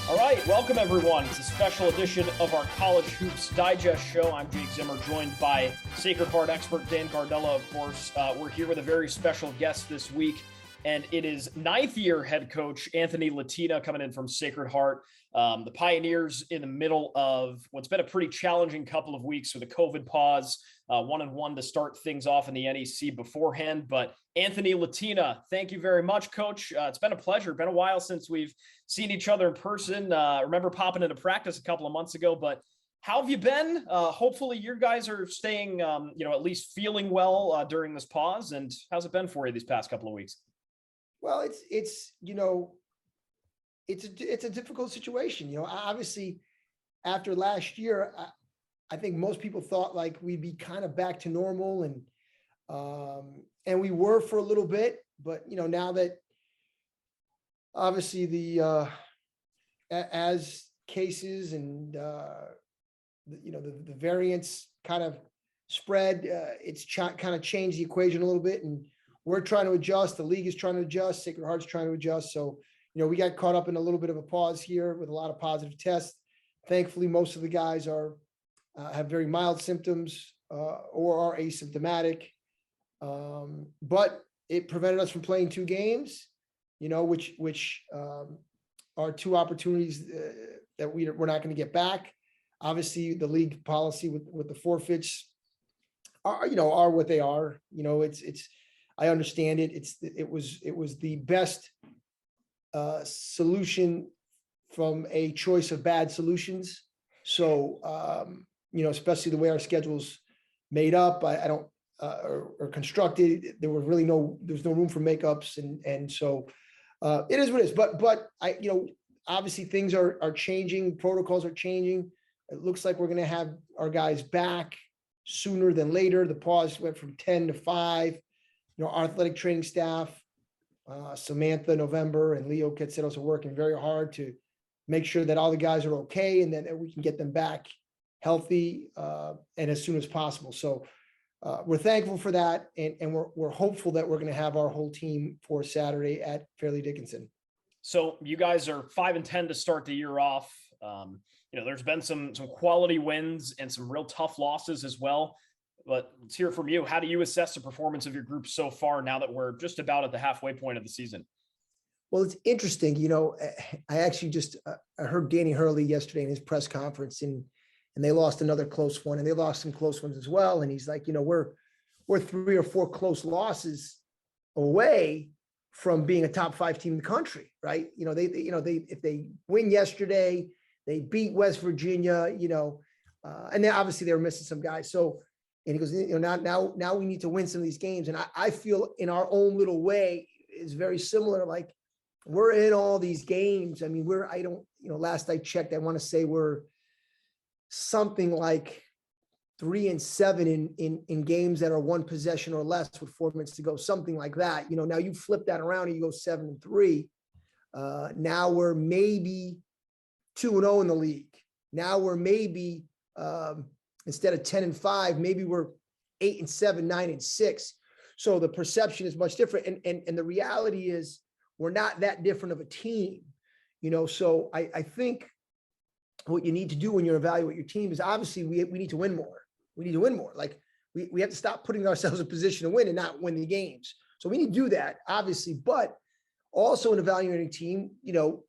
All right, welcome everyone. It's a special edition of our College Hoops Digest show. I'm Jake Zimmer, joined by Sacred Heart expert Dan Gardella, of course. We're here with a very special guest this week, and it is ninth-year head coach Anthony Latina coming in from Sacred Heart. The Pioneers in the middle of what's been a pretty challenging couple of weeks with a COVID pause, 1-1 to start things off in the NEC beforehand. But Anthony Latina, thank you very much, Coach. It's been a pleasure. Been a while since we've seen each other in person. Remember popping into practice a couple of months ago, but how have you been? Hopefully you guys are staying, at least feeling well during this pause. And how's it been for you these past couple of weeks? Well, it's a difficult situation. Obviously after last year, I think most people thought like we'd be kind of back to normal, and we were for a little bit, but now that obviously as cases and the variants kind of spread, it's kind of changed the equation a little bit, and we're trying to adjust. The league is trying to adjust. Sacred Heart's trying to adjust. So, we got caught up in a little bit of a pause here with a lot of positive tests. Thankfully, most of the guys have very mild symptoms or are asymptomatic. But it prevented us from playing 2 games, which are 2 opportunities that we're not going to get back. Obviously, the league policy with the forfeits are what they are. I understand it. It was the best solution from a choice of bad solutions. So, especially the way our schedule's made up, I don't, or constructed, there's no room for makeups. And so it is what it is, but obviously things are changing. Protocols are changing. It looks like we're going to have our guys back sooner than later. The pause went from 10 to 5. Our athletic training staff, Samantha November and Leo Ketsetos are working very hard to make sure that all the guys are okay, and then we can get them back healthy and as soon as possible. So we're thankful for that, and we're hopeful that we're going to have our whole team for Saturday at Fairleigh Dickinson. So you guys are 5-10 to start the year off. There's been some quality wins and some real tough losses as well. But let's hear from you. How do you assess the performance of your group so far now that we're just about at the halfway point of the season? Well, it's interesting. I actually just I heard Danny Hurley yesterday in his press conference, and they lost another close one, and they lost some close ones as well. And he's like, we're 3 or 4 close losses away from being a top 5 team in the country, right? They if they win yesterday, they beat West Virginia, and then obviously they were missing some guys. So, and he goes, now we need to win some of these games. And I feel in our own little way is very similar. Like, we're in all these games. I mean, last I checked, I want to say we're something like 3-7 in games that are 1 possession or less with 4 minutes to go, something like that. Now you flip that around and you go 7-3. Now we're maybe 2-0 in the league. Now we're maybe, instead of 10-5, maybe we're 8-7, 9-6. So the perception is much different. And the reality is we're not that different of a team, so I think what you need to do when you evaluate your team is obviously we need to win more. We need to win more. Like we have to stop putting ourselves in a position to win and not win the games. So we need to do that, obviously, but also in evaluating team,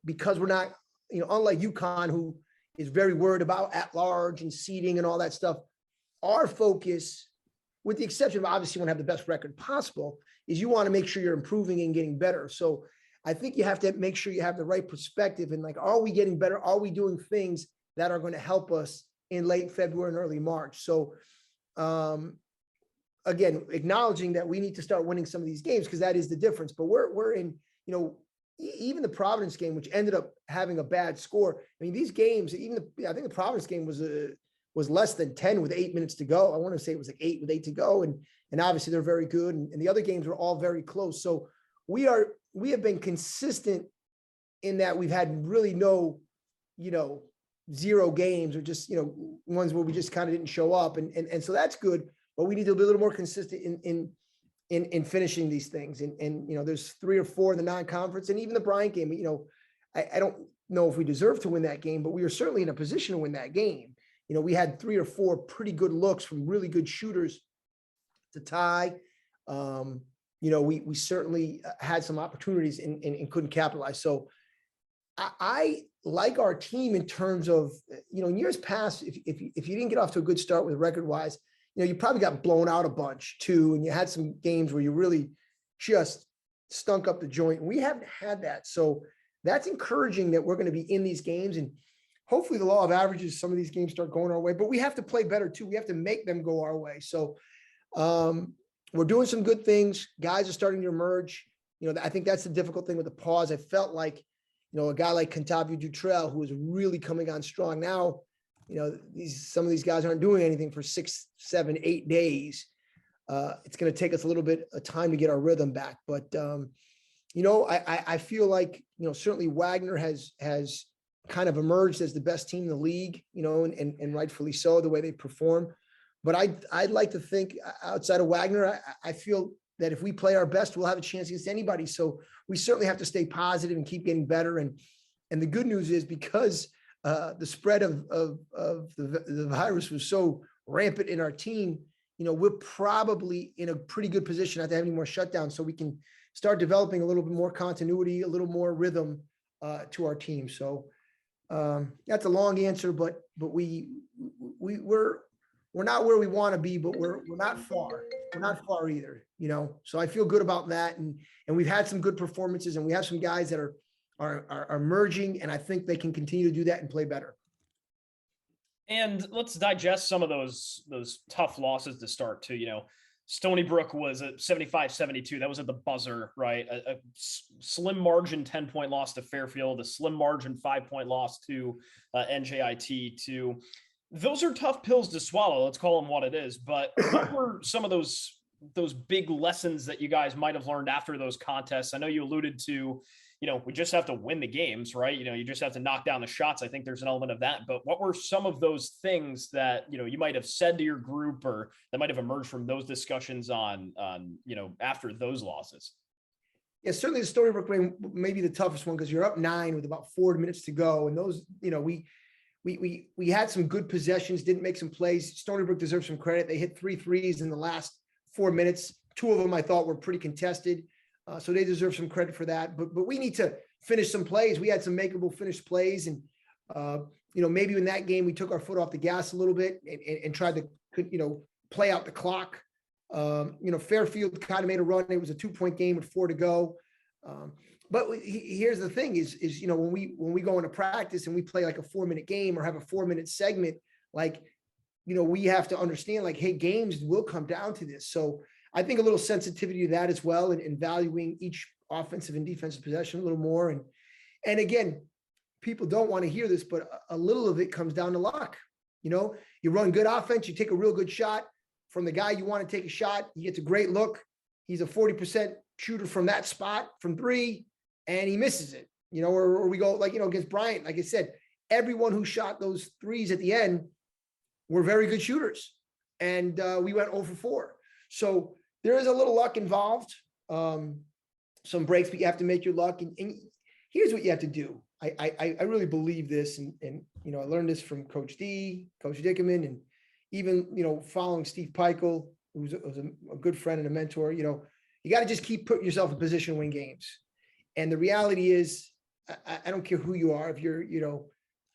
because we're not, unlike UConn, who is very worried about at large and seeding and all that stuff. Our focus, with the exception of obviously want to have the best record possible, is you want to make sure you're improving and getting better. So I think you have to make sure you have the right perspective and like, are we getting better? Are we doing things that are going to help us in late February and early March? So again, acknowledging that we need to start winning some of these games because that is the difference. But we're in, even the Providence game, which ended up having a bad score. I mean, these games, I think the Providence game was less than 10 with 8 minutes to go. I want to say it was like 8 with 8 to go. And obviously they're very good. And the other games were all very close. So we have been consistent in that we've had really no, 0 games or just, ones where we just kind of didn't show up. And so that's good, but we need to be a little more consistent in finishing these things. And there's 3 or 4 in the non-conference, and even the Bryant game, I don't know if we deserve to win that game, but we were certainly in a position to win that game. We had 3 or 4 pretty good looks from really good shooters to tie. We certainly had some opportunities and couldn't capitalize. So I like our team in terms of, in years past, if you didn't get off to a good start with record-wise, you probably got blown out a bunch too, and you had some games where you really just stunk up the joint. We haven't had that. So that's encouraging that we're going to be in these games, and hopefully the law of averages, some of these games start going our way, but we have to play better too. We have to make them go our way. So we're doing some good things. Guys are starting to emerge. I think that's the difficult thing with the pause. I felt like, a guy like Contavio Dutrell, who is really coming on strong now, some of these guys aren't doing anything for 6, 7, 8 days. It's going to take us a little bit of time to get our rhythm back. But, I feel like, certainly Wagner has kind of emerged as the best team in the league, and rightfully so, the way they perform. But I'd like to think outside of Wagner, I feel that if we play our best, we'll have a chance against anybody. So we certainly have to stay positive and keep getting better. And the good news is, because the spread of the virus was so rampant in our team, we're probably in a pretty good position not to have any more shutdowns, so we can start developing a little bit more continuity, a little more rhythm to our team. So that's a long answer, but we're not where we want to be, but we're not far. We're not far either, So I feel good about that, and we've had some good performances, and we have some guys that are emerging, and I think they can continue to do that and play better. And let's digest some of those tough losses to start too. Stony Brook was at 75-72. That was at the buzzer, right? A slim margin 10-point loss to Fairfield, a slim margin 5-point loss to NJIT. Those are tough pills to swallow. Let's call them what it is. But what were some of those big lessons that you guys might have learned after those contests? I know you alluded to, we just have to win the games, right? You just have to knock down the shots. I think there's an element of that. But what were some of those things that, you might have said to your group, or that might have emerged from those discussions on after those losses? Yeah, certainly the Stony Brook game may be the toughest one, because you're up 9 with about 4 minutes to go. And those, we had some good possessions, didn't make some plays. Stony Brook deserves some credit. They hit 3 threes in the last 4 minutes. 2 of them I thought were pretty contested. So they deserve some credit for that. But we need to finish some plays. We had some makeable finished plays. And, maybe in that game we took our foot off the gas a little bit and tried to, play out the clock. Fairfield kind of made a run. It was a 2-point game with 4 to go. But here's the thing is, when we go into practice and we play like a 4-minute game or have a 4-minute segment, we have to understand, hey, games will come down to this. So I think a little sensitivity to that as well, and valuing each offensive and defensive possession a little more. And again, people don't want to hear this, but a little of it comes down to luck. You run good offense, you take a real good shot from the guy you want to take a shot. He gets a great look. He's a 40% shooter from that spot from 3, and he misses it, or we go against Bryant. Like I said, everyone who shot those 3s at the end were very good shooters, and we went 0 for 4. So there is a little luck involved, some breaks, but you have to make your luck. And here's what you have to do. I really believe this, and I learned this from Coach D, Coach Dickerman, and even following Steve Peichel, who was a good friend and a mentor. You got to just keep putting yourself in position to win games. And the reality is, I don't care who you are. If you're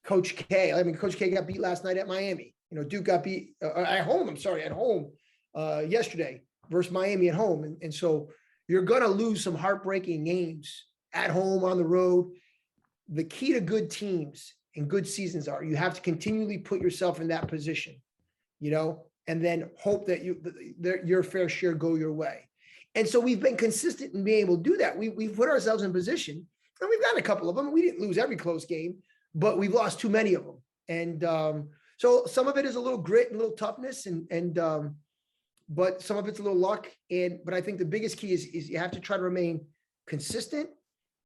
Coach K, Coach K got beat last night at Miami. Duke got beat at home. At home yesterday versus Miami at home. And so you're going to lose some heartbreaking games at home, on the road. The key to good teams and good seasons are you have to continually put yourself in that position, and then hope that your fair share go your way. And so we've been consistent in being able to do that. We've put ourselves in position, and we've gotten a couple of them. We didn't lose every close game, but we've lost too many of them. And so some of it is a little grit and a little toughness, but some of it's a little luck. But I think the biggest key is you have to try to remain consistent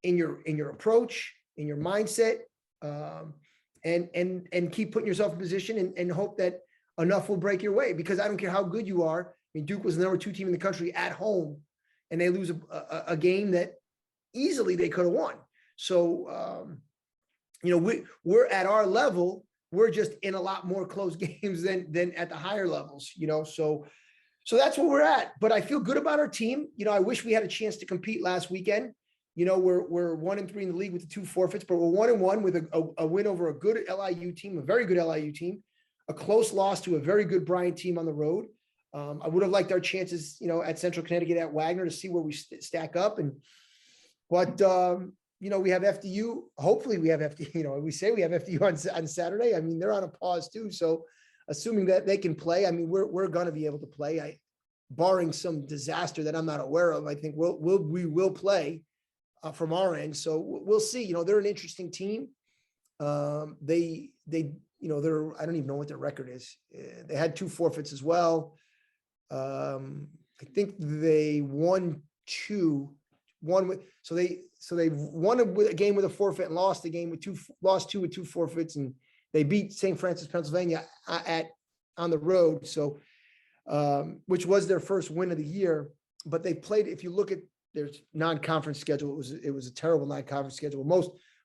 in your approach, in your mindset, and keep putting yourself in position and hope that enough will break your way. Because I don't care how good you are. I mean, Duke was the number 2 team in the country at home, and they lose a game that easily they could have won. So, we're at our level. We're just in a lot more close games than at the higher levels, So that's where we're at. But I feel good about our team. I wish we had a chance to compete last weekend. We're 1-3 in the league with the 2 forfeits, but we're 1-1 with a win over a good LIU team, a very good LIU team, a close loss to a very good Bryant team on the road. I would have liked our chances, at Central Connecticut at Wagner to see where we stack up. But we have FDU. Hopefully we have FDU. We say we have FDU on Saturday. I mean, they're on a pause too. So assuming that they can play, I mean, we're going to be able to play. Barring some disaster that I'm not aware of, I think we will play from our end. So we'll see. They're an interesting team. They they're, I don't even know what their record is. They had 2 forfeits as well. I think they won 2. So they won a game with a forfeit and lost a game with 2 with 2 forfeits, and they beat St. Francis, Pennsylvania on the road. So, which was their first win of the year, but they played, if you look at their non-conference schedule, it was a terrible non-conference schedule.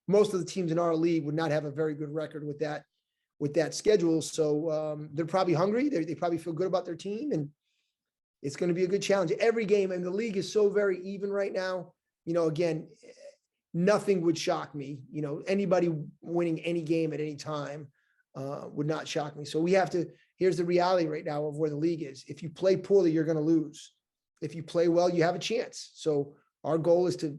Most of the teams in our league would not have a very good record with that schedule. So, they're probably hungry. They probably feel good about their team, and it's going to be a good challenge. Every game, and the league is so very even right now. Again, nothing would shock me. Anybody winning any game at any time would not shock me. So here's the reality right now of where the league is. If you play poorly, you're going to lose. If you play well, you have a chance. So our goal is to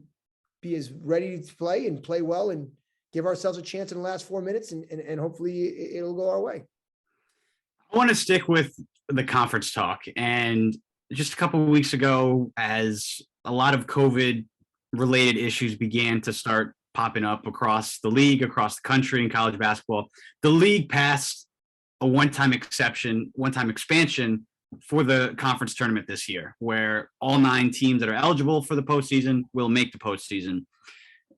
be as ready to play and play well and give ourselves a chance in the last 4 minutes, and hopefully it'll go our way. I want to stick with the conference talk. And just a couple of weeks ago, as a lot of COVID-related issues began to start popping up across the league, across the country in college basketball, the league passed a one-time expansion for the conference tournament this year, where all 9 teams that are eligible for the postseason will make the postseason.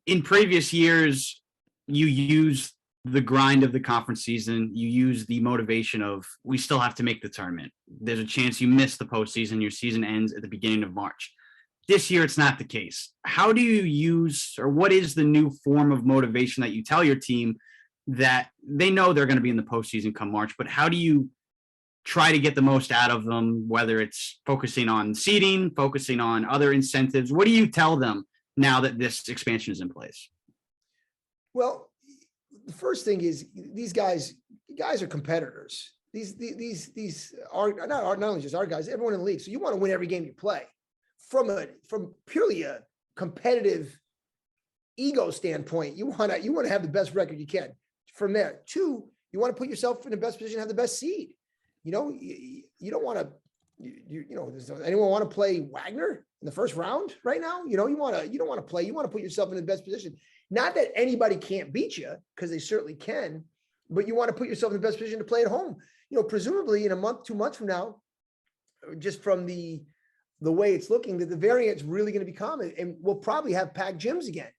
In previous years, you use the grind of the conference season. You use the motivation of, we still have to make the tournament. There's a chance you miss the postseason. Your season ends at the beginning of March. This year, it's not the case. How do you use, or what is the new form of motivation that you tell your team that they know they're going to be in the postseason come March, but how do you try to get the most out of them, whether it's focusing on seeding, focusing on other incentives? What do you tell them now that this expansion is in place? Well, the first thing is these guys are competitors. These are not only just our guys, everyone in the league. So you want to win every game you play. From purely a competitive ego standpoint, you want to have the best record you can. From there, 2, you want to put yourself in the best position to have the best seed. You don't want to. Does anyone want to play Wagner in the first round right now? You don't want to play. You want to put yourself in the best position. Not that anybody can't beat you, because they certainly can, but you want to put yourself in the best position to play at home. Presumably in a month, 2 months from now, just from the way it's looking, that the variant's really going to be common, and we'll probably have packed gyms again.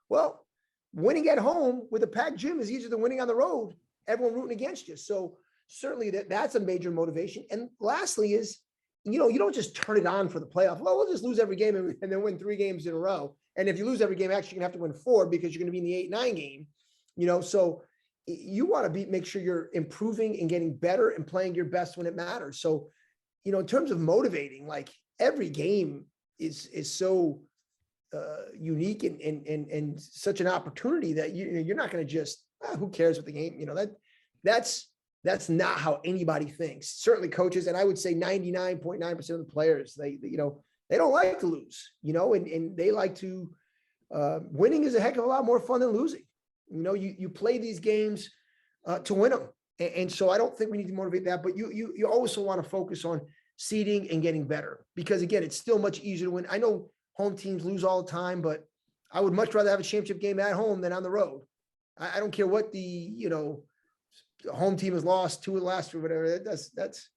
Well, winning at home with a packed gym is easier than winning on the road, everyone rooting against you. So certainly that's a major motivation. And lastly is, you don't just turn it on for the playoff. Well, we'll just lose every game and then win 3 games in a row. And if you lose every game, actually you're gonna have to win 4 because you're going to be in the 8-9 game, so you want to make sure you're improving and getting better and playing your best when it matters. So, in terms of motivating, like, every game is so unique and such an opportunity that you're not going to just, who cares what the game, that's not how anybody thinks. Certainly coaches, and I would say 99.9% of the players, they don't like to lose, and they like to, winning is a heck of a lot more fun than losing. You play these games to win them. And so I don't think we need to motivate that, but you also want to focus on seeding and getting better, because again, it's still much easier to win. I know home teams lose all the time, but I would much rather have a championship game at home than on the road. I don't care what the home team has lost 2 of the last 3, whatever. That's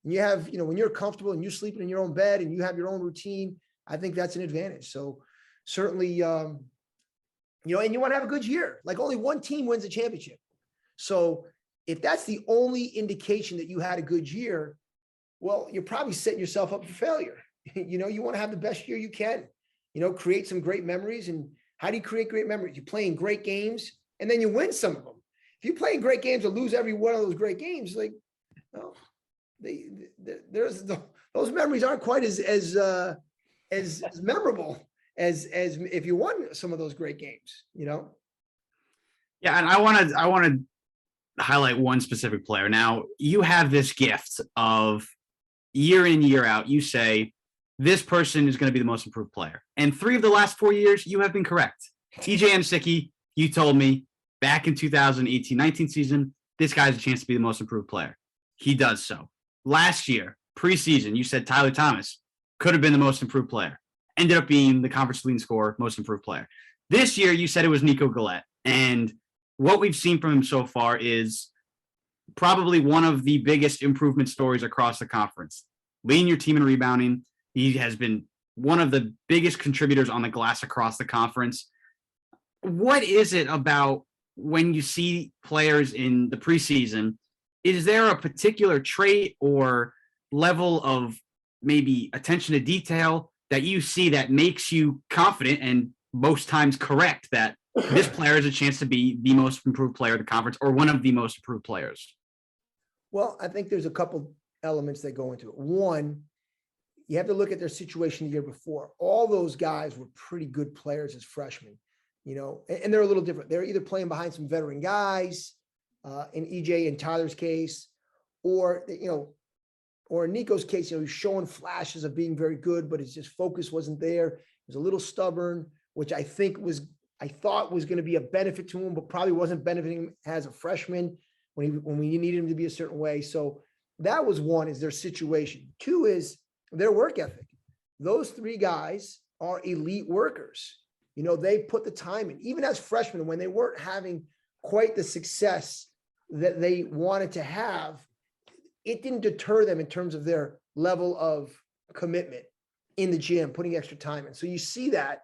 and you have, when you're comfortable and you're sleeping in your own bed and you have your own routine, I think that's an advantage. So certainly, and you want to have a good year. Like only one team wins a championship. So if that's the only indication that you had a good year, well, you're probably setting yourself up for failure. You want to have the best year you can, create some great memories. And how do you create great memories? You play in great games and then you win some of them. If you play in great games and lose every one of those great games, like, well, those memories aren't quite as memorable as if you won some of those great games, Yeah, and I want to highlight one specific player. Now, you have this gift of year in, year out, you say this person is going to be the most improved player. And 3 of the last 4 years, you have been correct. EJ Ansicki, you told me back in 2018-19 season, this guy has a chance to be the most improved player. He does so. Last year, preseason, you said Tyler Thomas could have been the most improved player. Ended up being the conference leading scorer, most improved player. This year, you said it was Nico Galette. And what we've seen from him so far is probably one of the biggest improvement stories across the conference. Leading your team in rebounding. He has been one of the biggest contributors on the glass across the conference. What is it about when you see players in the preseason? Is there a particular trait or level of maybe attention to detail that you see that makes you confident and most times correct that this player has a chance to be the most improved player of the conference or one of the most improved players? Well, I think there's a couple elements that go into it. One, you have to look at their situation the year before. All those guys were pretty good players as freshmen, and they're a little different. They're either playing behind some veteran guys, in EJ and Tyler's case, or in Nico's case, he's showing flashes of being very good, but his just focus wasn't there. He was a little stubborn, which I thought was going to be a benefit to him, but probably wasn't benefiting him as a freshman when we needed him to be a certain way. So that was one, is their situation. 2 is their work ethic. Those 3 guys are elite workers. They put the time in, even as freshmen, when they weren't having quite the success that they wanted to have, it didn't deter them in terms of their level of commitment in the gym, putting extra time in. So you see that.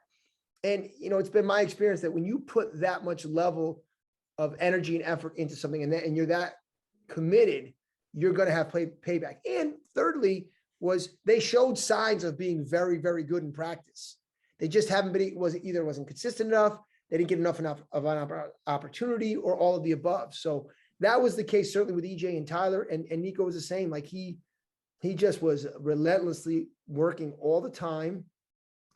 And, it's been my experience that when you put that much level of energy and effort into something and you're that committed, you're going to have payback. And thirdly, was they showed signs of being very, very good in practice. They just haven't been, wasn't consistent enough. They didn't get enough of an opportunity, or all of the above. So that was the case certainly with EJ and Tyler, and Nico was the same. Like he just was relentlessly working all the time.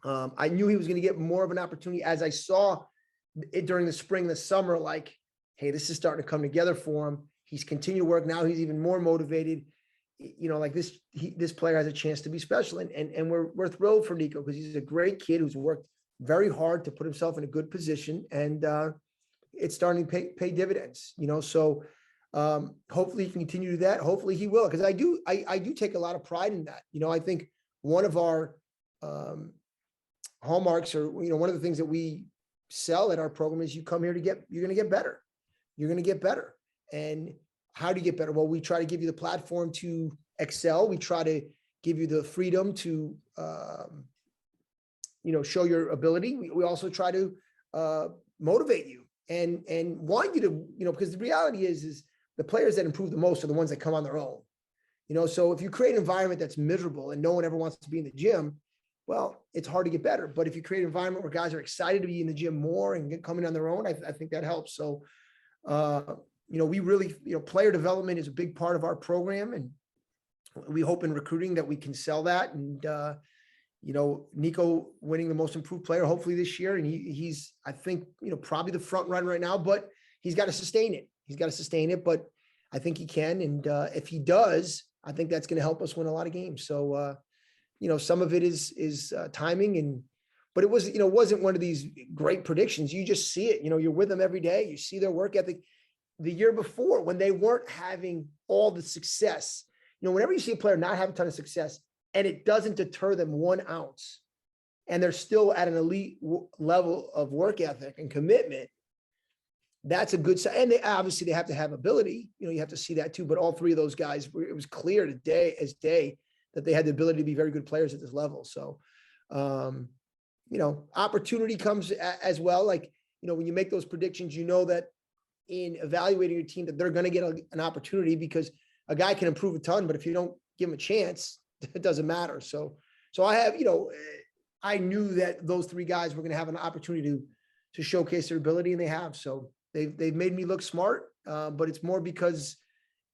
I knew he was going to get more of an opportunity as I saw it during the spring, the summer, like, hey, this is starting to come together for him. He's continued to work. Now he's even more motivated. Like this player has a chance to be special. And we're thrilled for Nico because he's a great kid who's worked very hard to put himself in a good position, and it's starting to pay dividends, So hopefully he can continue to do that. Hopefully he will, because I do take a lot of pride in that. I think one of our hallmarks, or one of the things that we sell at our program is you come here you're going to get better. You're going to get better. And how do you get better? Well, we try to give you the platform to excel. We try to give you the freedom to, show your ability. We also try to motivate you and want you to, because the reality is the players that improve the most are the ones that come on their own. So if you create an environment that's miserable and no one ever wants to be in the gym, well, it's hard to get better. But if you create an environment where guys are excited to be in the gym more and coming on their own, I think that helps. So, we really, player development is a big part of our program, and we hope in recruiting that we can sell that. And, Nico winning the most improved player, hopefully this year. And he's, I think, probably the front run right now, but he's got to sustain it. But I think he can. And if he does, I think that's going to help us win a lot of games. So, some of it is timing, but it was, wasn't one of these great predictions. You just see it, you're with them every day. You see their work ethic. The year before, when they weren't having all the success, whenever you see a player not have a ton of success and it doesn't deter them 1 ounce, and they're still at an elite level of work ethic and commitment, that's a good sign. And they obviously have to have ability. You have to see that too. But all three of those guys, it was clear today as day that they had the ability to be very good players at this level. So, opportunity comes as well. Like, when you make those predictions, that in evaluating your team that they're going to get an opportunity, because a guy can improve a ton, but if you don't give him a chance, it doesn't matter. So I have, I knew that those three guys were going to have an opportunity to showcase their ability, and they have. So they've made me look smart, but it's more because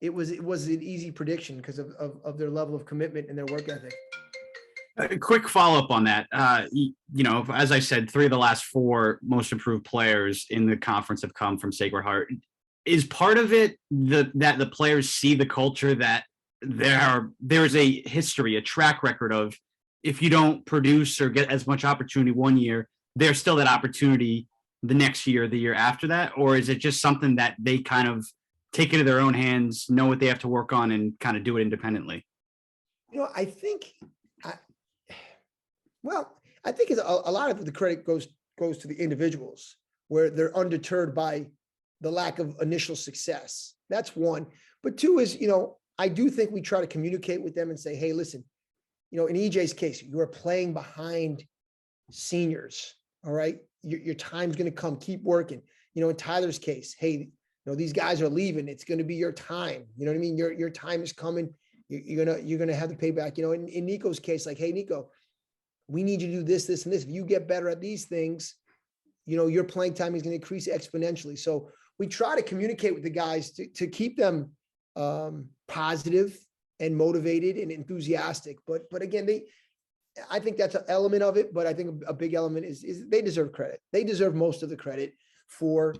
it was an easy prediction because of their level of commitment and their work ethic. A quick follow-up on that. As I said, 3 of the last 4 most improved players in the conference have come from Sacred Heart. Is part of it that the players see the culture, that there's a history, a track record of, if you don't produce or get as much opportunity one year, there's still that opportunity the next year, the year after that? Or is it just something that they kind of take into their own hands, know what they have to work on, and kind of do it independently? I think it's a lot of the credit goes to the individuals, where they're undeterred by the lack of initial success. That's one. But 2 is, I do think we try to communicate with them and say, hey, listen, in EJ's case, you are playing behind seniors. All right. Your time's going to come. Keep working. In Tyler's case, hey, these guys are leaving. It's going to be your time. You know what I mean? Your time is coming. You're going to have the payback. In Nico's case, like, hey, Nico, we need you to do this, this, and this. If you get better at these things, your playing time is going to increase exponentially. So we try to communicate with the guys to keep them positive and motivated and enthusiastic. But again, I think that's an element of it. But I think a big element is they deserve credit. They deserve most of the credit for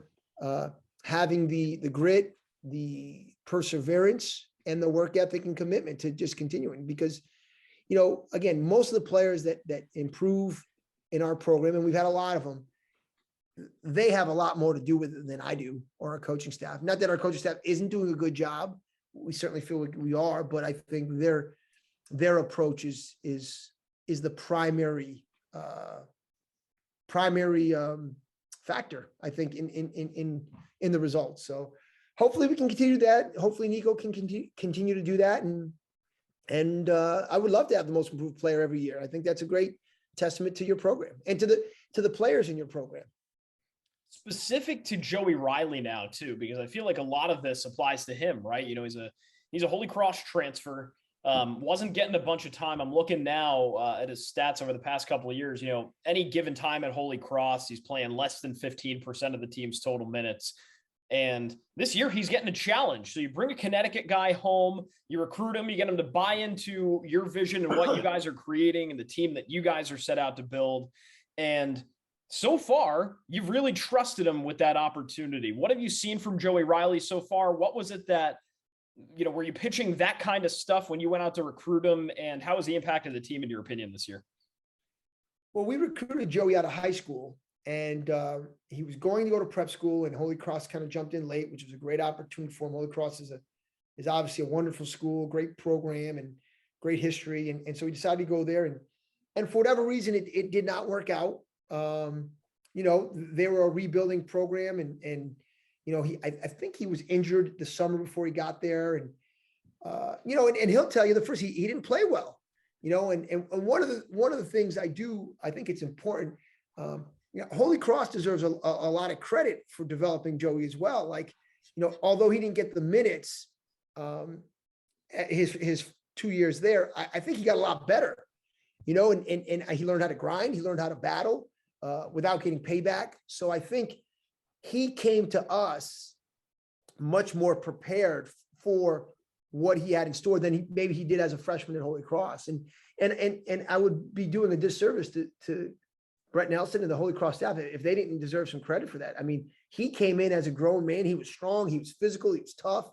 having the grit, the perseverance, and the work ethic and commitment to just continuing. Because again, most of the players that improve in our program, and we've had a lot of them, they have a lot more to do with it than I do, or our coaching staff. Not that our coaching staff isn't doing a good job. We certainly feel like we are, but I think their approach is the primary factor, I think, in the results. So hopefully we can continue that. Hopefully Nico can continue to do that. And I would love to have the most improved player every year. I think that's a great testament to your program and to the players in your program. Specific to Joey Reilly now too, because I feel like a lot of this applies to him, right? He's a Holy Cross transfer, wasn't getting a bunch of time. I'm looking now at his stats over the past couple of years. Any given time at Holy Cross, he's playing less than 15% of the team's total minutes. And this year he's getting a challenge. So you bring a Connecticut guy home, you recruit him, you get him to buy into your vision and what you guys are creating and the team that you guys are set out to build. And so far, you've really trusted him with that opportunity. What have you seen from Joey Reilly so far? What was it that, were you pitching that kind of stuff when you went out to recruit him? And how has he impacted the team, in your opinion, this year? Well, we recruited Joey out of high school, and he was going to go to prep school, and Holy Cross kind of jumped in late, which was a great opportunity for him. Holy Cross is obviously a wonderful school, great program, and great history. And so he decided to go there. And for whatever reason, it did not work out. They were a rebuilding program, and I think he was injured the summer before he got there, and and he'll tell you he didn't play well, and one of the things I think it's important. Holy Cross deserves a lot of credit for developing Joey as well. Like, although he didn't get the minutes, his 2 years there, I think he got a lot better, and he learned how to grind, he learned how to battle without getting payback. So I think he came to us much more prepared for what he had in store than maybe he did as a freshman at Holy Cross. And I would be doing a disservice to Brett Nelson and the Holy Cross staff if they didn't deserve some credit for that. I mean, he came in as a grown man. He was strong. He was physical. He was tough.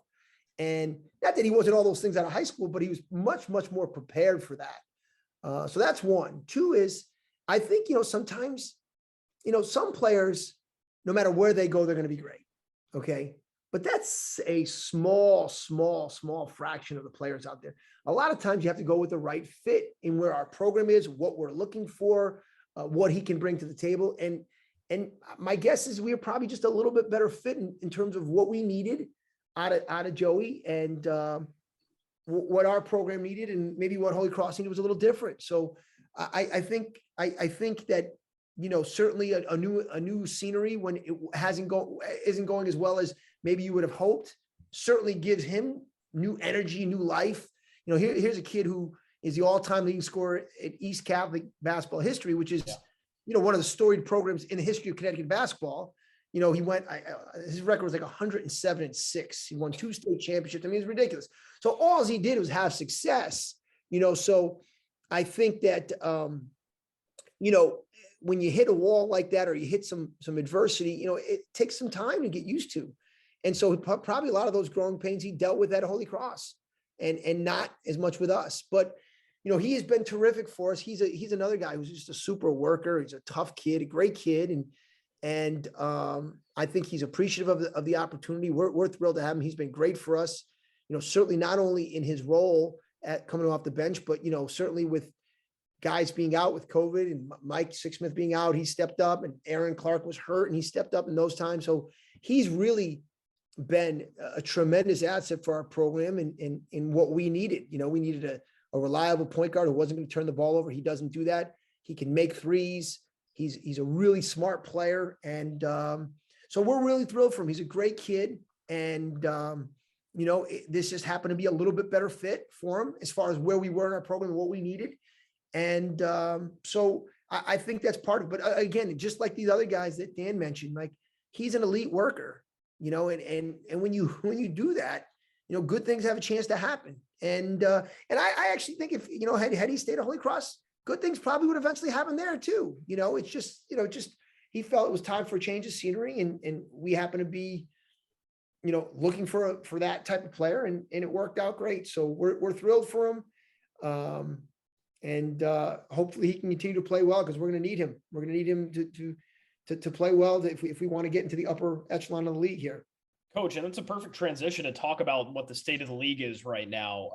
And not that he wasn't all those things out of high school, but he was much, much more prepared for that. So that's one. 2 is, I think, sometimes, some players, no matter where they go, they're going to be great. Okay. But that's a small fraction of the players out there. A lot of times you have to go with the right fit in where our program is, what we're looking for, what he can bring to the table. And my guess is we are probably just a little bit better fit in terms of what we needed out of Joey, and what our program needed, and maybe what Holy Cross needed was a little different. So I think that, certainly a new scenery when it isn't going as well as maybe you would have hoped, certainly gives him new energy, new life. Here's a kid who is the all-time leading scorer at East Catholic basketball history, which is, one of the storied programs in the history of Connecticut basketball. He went, his record was like 107-6. He won 2 state championships. I mean, it's ridiculous. So all he did was have success, so I think that, when you hit a wall like that, or you hit some adversity, it takes some time to get used to. And so probably a lot of those growing pains he dealt with at Holy Cross, and not as much with us. But, he has been terrific for us. He's another guy who's just a super worker. He's a tough kid, a great kid. And I think he's appreciative of the opportunity. We're thrilled to have him. He's been great for us, certainly not only in his role at coming off the bench, but, certainly with guys being out with COVID and Mike Sixsmith being out, he stepped up, and Aaron Clark was hurt and he stepped up in those times. So he's really been a tremendous asset for our program in what we needed. We needed a reliable point guard who wasn't going to turn the ball over. He doesn't do that. He can make threes. He's a really smart player. And so we're really thrilled for him. He's a great kid. And, this just happened to be a little bit better fit for him as far as where we were in our program and what we needed. And so I think that's part of it. But again, just like these other guys that Dan mentioned, like, he's an elite worker, and when you do that, good things have a chance to happen. And I actually think if, had he stayed at Holy Cross, good things probably would eventually happen there too. It's just, he felt it was time for a change of scenery, and we happen to be, looking for that type of player, and it worked out great. So we're thrilled for him. And hopefully he can continue to play well, because we're going to need him. We're going to need him to play well if we want to get into the upper echelon of the league here. Coach, and that's a perfect transition to talk about what the state of the league is right now.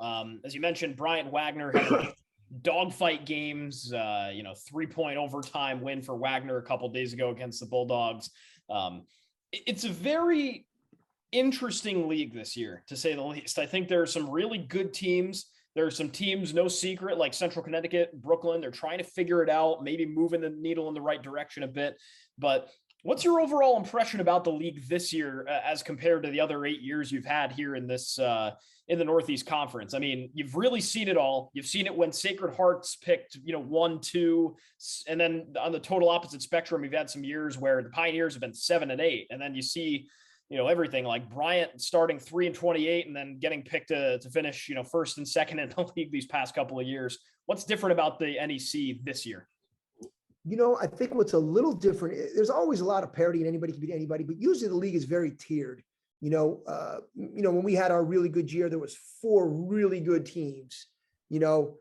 As you mentioned, Bryant Wagner had dogfight games, 3-point overtime win for Wagner a couple days ago against the Bulldogs. It's a very interesting league this year, to say the least. I think there are some really good teams. There are some teams, no secret, like Central Connecticut, Brooklyn. They're trying to figure it out, maybe moving the needle in the right direction a bit. But what's your overall impression about the league this year as compared to the other 8 years you've had here in this in the Northeast Conference? I mean, you've really seen it all. You've seen it when Sacred Hearts picked, 1, 2, and then on the total opposite spectrum, you've had some years where the Pioneers have been 7 and 8, and then you see, everything like Bryant starting 3-28 and then getting picked to finish, first and second in the league these past couple of years. What's different about the NEC this year? I think what's a little different, there's always a lot of parity and anybody can beat anybody, but usually the league is very tiered. When we had our really good year, there was 4 really good teams. There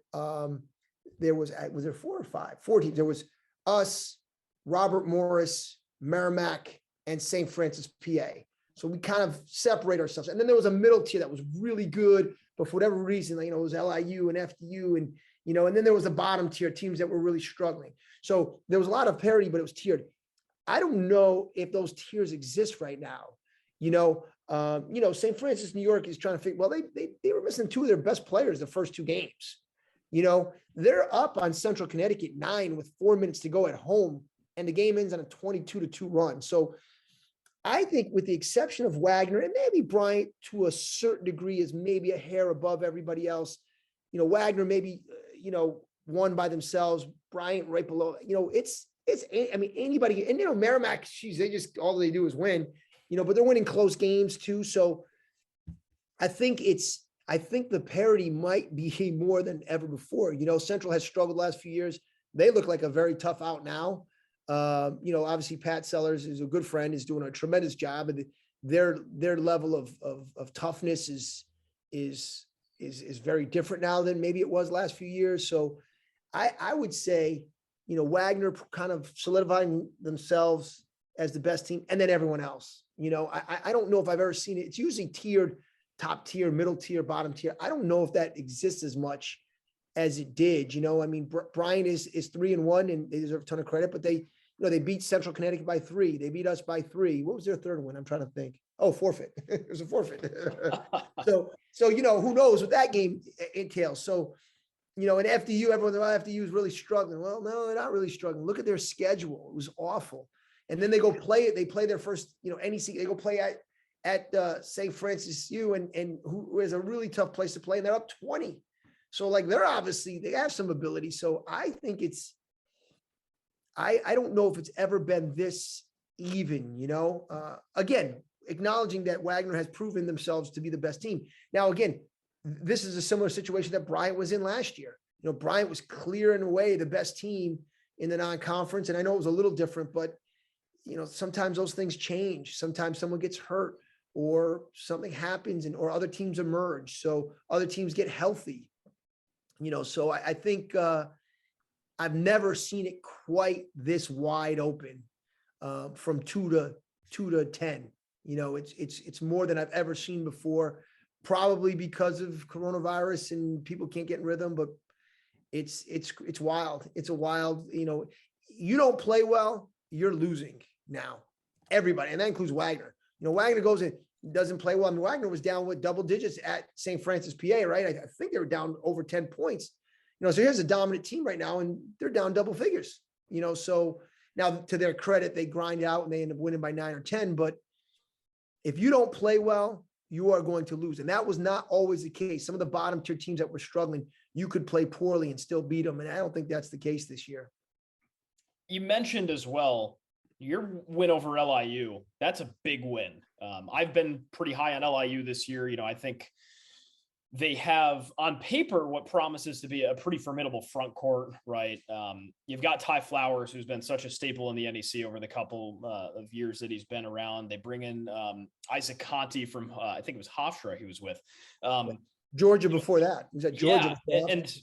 was there 4 or 5? 4 teams. There was us, Robert Morris, Merrimack, and St. Francis, PA. So we kind of separate ourselves. And then there was a middle tier that was really good, but for whatever reason, it was LIU and FDU, and then there was a bottom tier, teams that were really struggling. So there was a lot of parity, but it was tiered. I don't know if those tiers exist right now. St. Francis, New York is trying to figure, well, they were missing 2 of their best players the first 2 games. They're up on Central Connecticut 9 with 4 minutes to go at home, and the game ends on a 22-2 run. So I think, with the exception of Wagner and maybe Bryant to a certain degree, is maybe a hair above everybody else. Wagner maybe, won by themselves, Bryant right below, anybody, and, Merrimack, all they do is win, but they're winning close games too. So I think the parity might be more than ever before. Central has struggled the last few years. They look like a very tough out now. Obviously Pat Sellers is a good friend, is doing a tremendous job, and their level of toughness is very different now than maybe it was last few years. So I would say, Wagner kind of solidifying themselves as the best team, and then everyone else. I don't know if I've ever seen it. It's usually tiered, top tier, middle tier, bottom tier. I don't know if that exists as much as it did. I mean, Bryant is 3-1 and they deserve a ton of credit, but they beat Central Connecticut by 3. They beat us by 3. What was their third win? I'm trying to think. Oh, forfeit. It was a forfeit. So, who knows what that game entails. So, and FDU, everyone thought FDU is really struggling. Well, no, they're not really struggling. Look at their schedule. It was awful. And then they go play it. They play their first, NEC. They go play at St. Francis U, and who is a really tough place to play. And they're up 20. So like they have some ability. So I think I don't know if it's ever been this even, again, acknowledging that Wagner has proven themselves to be the best team. Now, again, this is a similar situation that Bryant was in last year. Bryant was clear and away the best team in the non-conference. And I know it was a little different, but sometimes those things change. Sometimes someone gets hurt or something happens or other teams emerge. So other teams get healthy, so I think I've never seen it quite this wide open from 2 to 10. It's more than I've ever seen before, probably because of coronavirus and people can't get in rhythm, but it's wild. It's a wild, you don't play well, you're losing now. Everybody, and that includes Wagner. Wagner goes in, doesn't play well. I mean, Wagner was down with double digits at St. Francis, PA, right? I think they were down over 10 points. So here's a dominant team right now, and they're down double figures. So now to their credit, they grind out and they end up winning by 9 or 10. But if you don't play well, you are going to lose. And that was not always the case. Some of the bottom tier teams that were struggling, you could play poorly and still beat them. And I don't think that's the case this year. You mentioned as well, your win over LIU. That's a big win. I've been pretty high on LIU this year. I think they have on paper what promises to be a pretty formidable front court, right? You've got Ty Flowers, who's been such a staple in the NEC over the couple of years that he's been around. They bring in Isaac Conti from, I think it was Hofstra he was with. Georgia before that. He was at Georgia. Yeah, and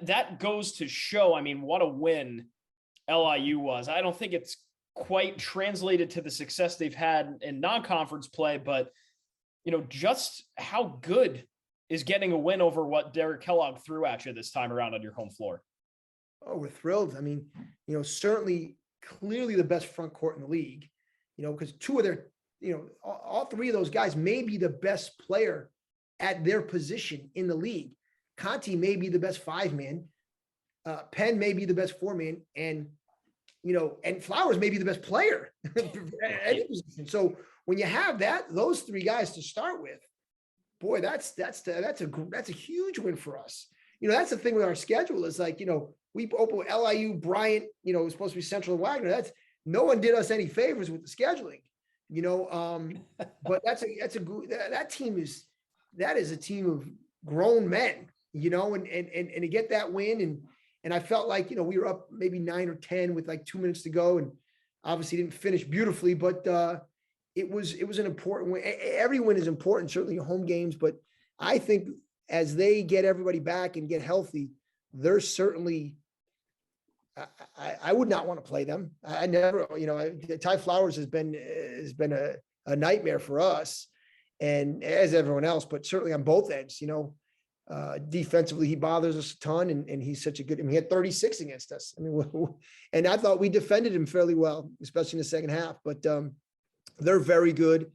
that goes to show, I mean, what a win LIU was. I don't think it's quite translated to the success they've had in non-conference play, but, just how good is getting a win over what Derek Kellogg threw at you this time around on your home floor. Oh, we're thrilled. I mean, certainly clearly the best front court in the league, because two of their, all three of those guys may be the best player at their position in the league. Conti may be the best 5-man. Penn may be the best 4-man, and Flowers may be the best player at any position. So when you have those three guys to start with, boy, that's a huge win for us. That's the thing with our schedule is like, we open with LIU, Bryant, it was supposed to be Central and Wagner. That's no one did us any favors with the scheduling, but that is a team of grown men, and to get that win. And I felt like, we were up maybe 9 or 10 with like 2 minutes to go, and obviously didn't finish beautifully, but it was an important win. Every win is important, certainly home games, but I think as they get everybody back and get healthy, they're certainly, I would not want to play them. I never, Ty Flowers has been a nightmare for us and as everyone else, but certainly on both ends, defensively, he bothers us a ton, and he's such a good, he had 36 against us. I mean, and I thought we defended him fairly well, especially in the second half, but they're very good.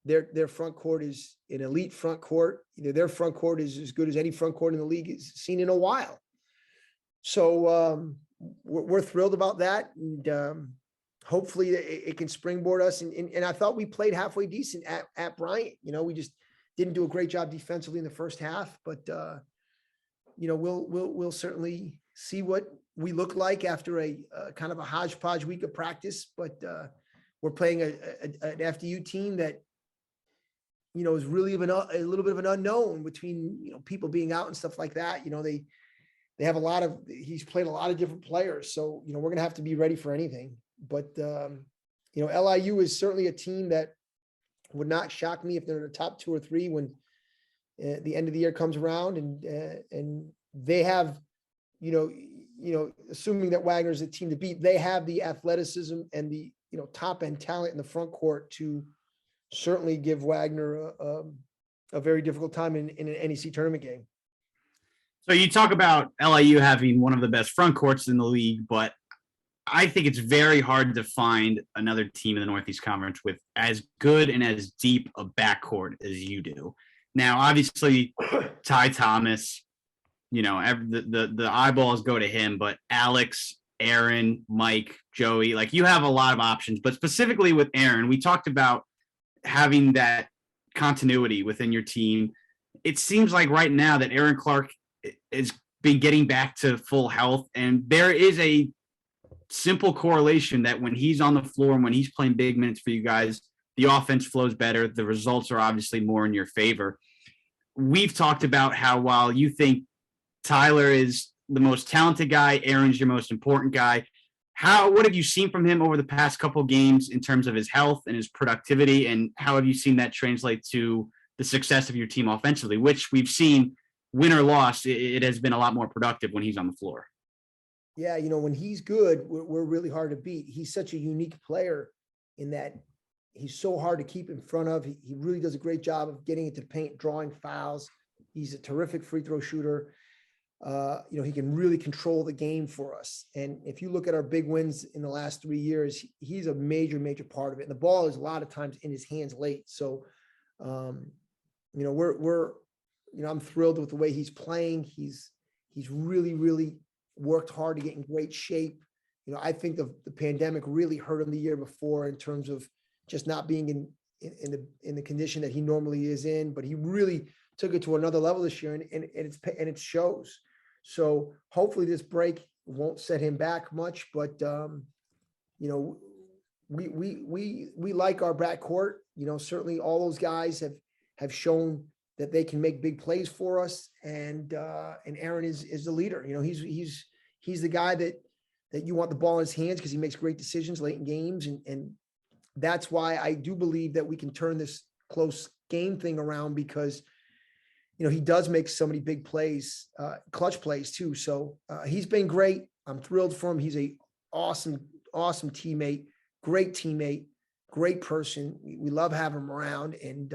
Their front court is an elite front court. Their front court is as good as any front court in the league has seen in a while. So we're thrilled about that. And hopefully it can springboard us. And I thought we played halfway decent at Bryant. We just didn't do a great job defensively in the first half, but we'll certainly see what we look like after a kind of a hodgepodge week of practice. But we're playing an FDU team that, is really a little bit of an unknown between, people being out and stuff like that. They have he's played a lot of different players. So, we're going to have to be ready for anything. But, LIU is certainly a team that would not shock me if they're in the top 2 or 3 when the end of the year comes around, and they have, assuming that Wagner's a team to beat, they have the athleticism and the, top end talent in the front court to certainly give Wagner a very difficult time in an NEC tournament game. So you talk about LIU having one of the best front courts in the league, but I think it's very hard to find another team in the Northeast Conference with as good and as deep a backcourt as you do. Now, obviously, Ty Thomas, the eyeballs go to him, but Alex, Aaron, Mike, Joey, like you have a lot of options. But specifically with Aaron, we talked about having that continuity within your team. It seems like right now that Aaron Clark has been getting back to full health, and there is a simple correlation that when he's on the floor and when he's playing big minutes for you guys, the offense flows better. The results are obviously more in your favor. We've talked about how while you think Tyler is the most talented guy, Aaron's your most important guy. What have you seen from him over the past couple of games in terms of his health and his productivity, and how have you seen that translate to the success of your team offensively, which we've seen win or loss, it has been a lot more productive when he's on the floor? Yeah, when he's good, we're really hard to beat. He's such a unique player in that he's so hard to keep in front of. He really does a great job of getting into the paint, drawing fouls. He's a terrific free throw shooter. He can really control the game for us. And if you look at our big wins in the last 3 years, he's a major, major part of it. And the ball is a lot of times in his hands late. So, I'm thrilled with the way he's playing. He's really, really worked hard to get in great shape. I think the pandemic really hurt him the year before in terms of just not being in the condition that he normally is in, but he really took it to another level this year, and it shows. So hopefully this break won't set him back much, but we like our backcourt. Certainly all those guys have shown that they can make big plays for us, and Aaron is the leader. He's the guy that you want the ball in his hands because he makes great decisions late in games, and that's why I do believe that we can turn this close game thing around, because he does make so many big plays, clutch plays too. So he's been great. I'm thrilled for him. He's a awesome teammate, great person. We love having him around, and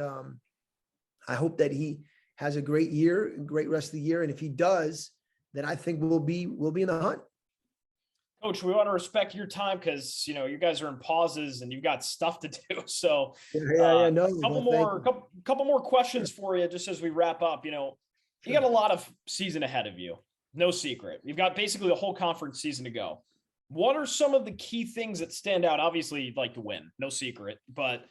I hope that he has a great year, great rest of the year. And if he does, then I think we'll be in the hunt. Coach, we want to respect your time because you guys are in pauses and you've got stuff to do. So, couple more questions for you just as we wrap up. You got a lot of season ahead of you, no secret. You've got basically the whole conference season to go. What are some of the key things that stand out? Obviously, you'd like to win, no secret. But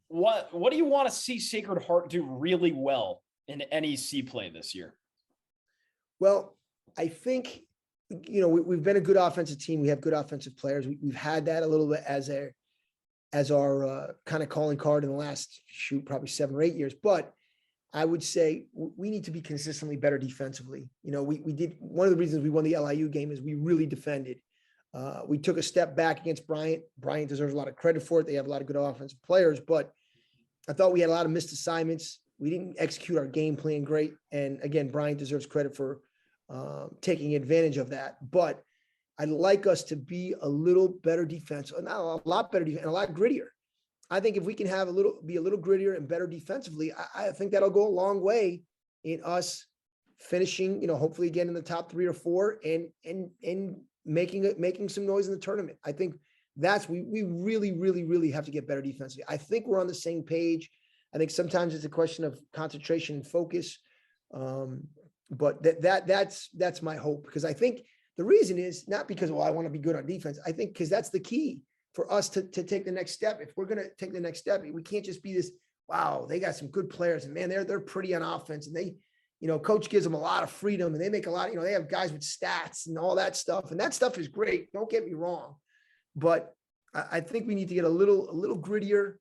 what do you want to see Sacred Heart do really well in NEC play this year? Well, I think. We've been a good offensive team. We have good offensive players. We've had that a little bit as our kind of calling card in the last probably 7 or 8 years. But I would say we need to be consistently better defensively. We did, one of the reasons we won the LIU game is we really defended. We took a step back against Bryant. Bryant deserves a lot of credit for it. They have a lot of good offensive players, but I thought we had a lot of missed assignments. We didn't execute our game plan great. And again, Bryant deserves credit for taking advantage of that. But I'd like us to be a little better defensive, not a lot better defense, and a lot grittier. I think if we can be a little grittier and better defensively, I think that'll go a long way in us finishing, hopefully again in the top 3 or 4 and making some noise in the tournament. I think we really, really, really have to get better defensively. I think we're on the same page. I think sometimes it's a question of concentration and focus. But that's my hope, because I think the reason is not because, I want to be good on defense. I think because that's the key for us to take the next step. If we're going to take the next step, we can't just be this, wow, they got some good players and man, they're pretty on offense, and they, coach gives them a lot of freedom and they make a lot, they have guys with stats and all that stuff. And that stuff is great. Don't get me wrong. But I think we need to get a little grittier,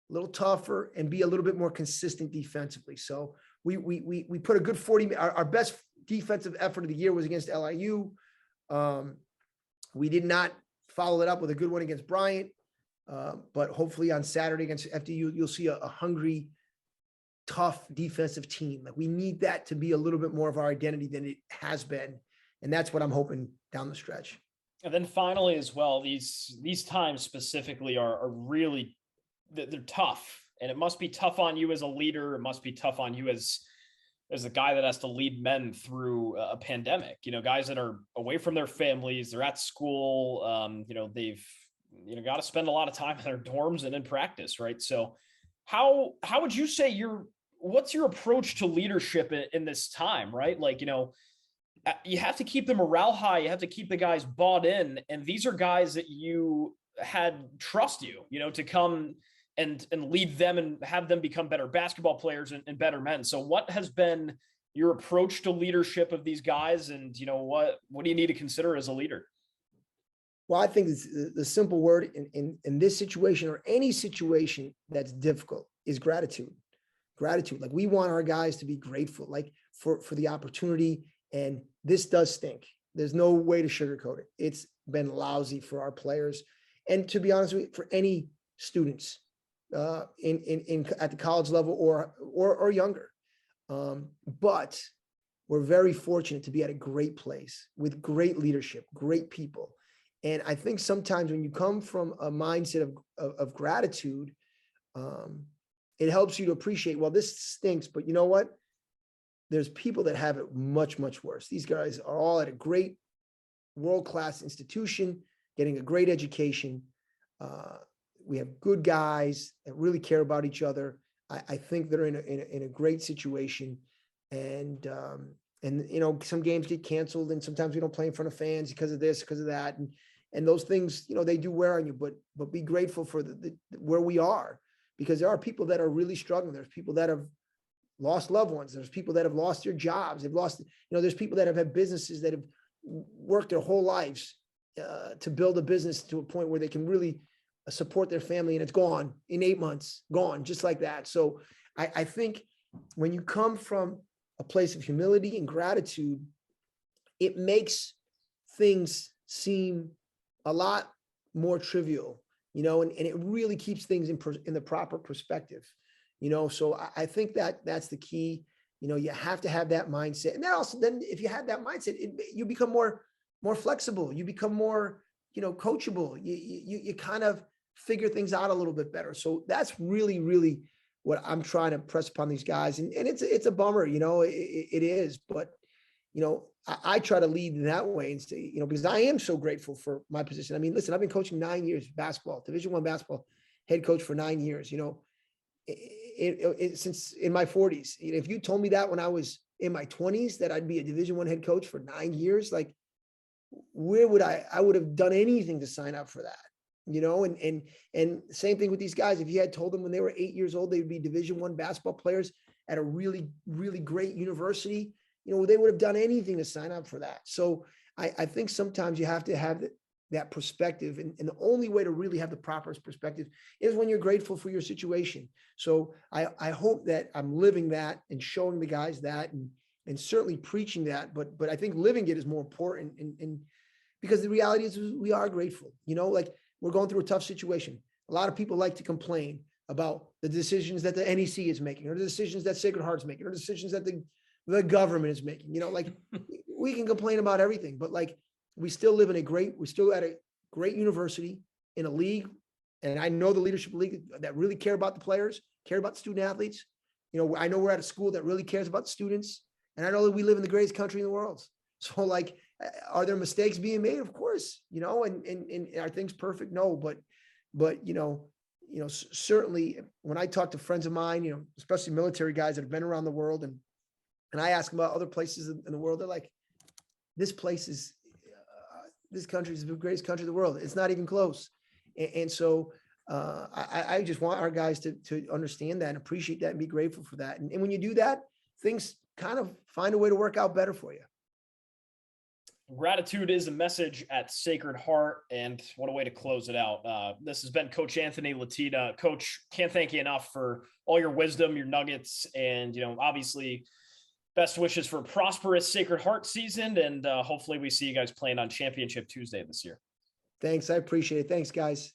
a little tougher, and be a little bit more consistent defensively. So we put a good 40, our best defensive effort of the year was against LIU. We did not follow it up with a good one against Bryant. But hopefully on Saturday against FDU, you'll see a hungry, tough defensive team. Like, we need that to be a little bit more of our identity than it has been. And that's what I'm hoping down the stretch. And then finally as well, these times specifically are really, they're tough. And it must be tough on you as a leader. It must be tough on you as as a guy that has to lead men through a pandemic, guys that are away from their families, they're at school, they've, got to spend a lot of time in their dorms and in practice. Right. So how would you say what's your approach to leadership in this time? Right. Like, you have to keep the morale high. You have to keep the guys bought in. And these are guys that you had trust to come and lead them and have them become better basketball players and better men. So what has been your approach to leadership of these guys? And, what do you need to consider as a leader? Well, I think the simple word in this situation or any situation that's difficult is gratitude. Gratitude. Like, we want our guys to be grateful, like for the opportunity. And this does stink. There's no way to sugarcoat it. It's been lousy for our players. And to be honest with you, for any students at the college level or younger. But we're very fortunate to be at a great place with great leadership, great people. And I think sometimes when you come from a mindset of gratitude, it helps you to appreciate, well, this stinks, but you know what? There's people that have it much, much worse. These guys are all at a great world-class institution, getting a great education. We have good guys that really care about each other. I think they're in a great situation. And some games get canceled, and sometimes we don't play in front of fans because of this, because of that. And those things, they do wear on you, but be grateful for where we are, because there are people that are really struggling. There's people that have lost loved ones. There's people that have lost their jobs. They've lost, there's people that have had businesses that have worked their whole lives to build a business to a point where they can really support their family, and it's gone in 8 months, gone just like that. So I think when you come from a place of humility and gratitude, it makes things seem a lot more trivial, and it really keeps things in the proper perspective. So I think that's the key. You have to have that mindset. And then if you have that mindset, you become more flexible. You become more, coachable. You kind of figure things out a little bit better. So that's really, really what I'm trying to press upon these guys. And it's a bummer, it is, but, I try to lead in that way and say, because I am so grateful for my position. I mean, listen, I've been coaching 9 years basketball, Division I basketball head coach for 9 years, since in my 40s. If you told me that when I was in my 20s that I'd be a Division I head coach for 9 years, like, where would I would have done anything to sign up for that, and same thing with these guys. If you had told them when they were 8 years old, they would be Division I basketball players at a really, really great university, they would have done anything to sign up for that. So I think sometimes you have to have that perspective. And the only way to really have the proper perspective is when you're grateful for your situation. So I hope that I'm living that and showing the guys that and certainly preaching that, but I think living it is more important. And because the reality is we are grateful, like, we're going through a tough situation. A lot of people like to complain about the decisions that the NEC is making, or the decisions that Sacred Heart's making, or decisions that the government is making, like, we can complain about everything, but like, we're still at a great university in a league. And I know the leadership league that really care about the players, care about student athletes. I know we're at a school that really cares about students. And I know that we live in the greatest country in the world. So, like, are there mistakes being made? Of course, and are things perfect? No, but certainly when I talk to friends of mine, especially military guys that have been around the world, and I ask them about other places in the world, they're like, this country is the greatest country in the world. It's not even close. And so I just want our guys to understand that and appreciate that and be grateful for that. And when you do that, things kind of find a way to work out better for you. Gratitude is a message at Sacred Heart, and what a way to close it out. This has been Coach Anthony Latina. Coach, can't thank you enough for all your wisdom, your nuggets, and, obviously best wishes for a prosperous Sacred Heart season. And hopefully we see you guys playing on Championship Tuesday this year. Thanks. I appreciate it. Thanks, guys.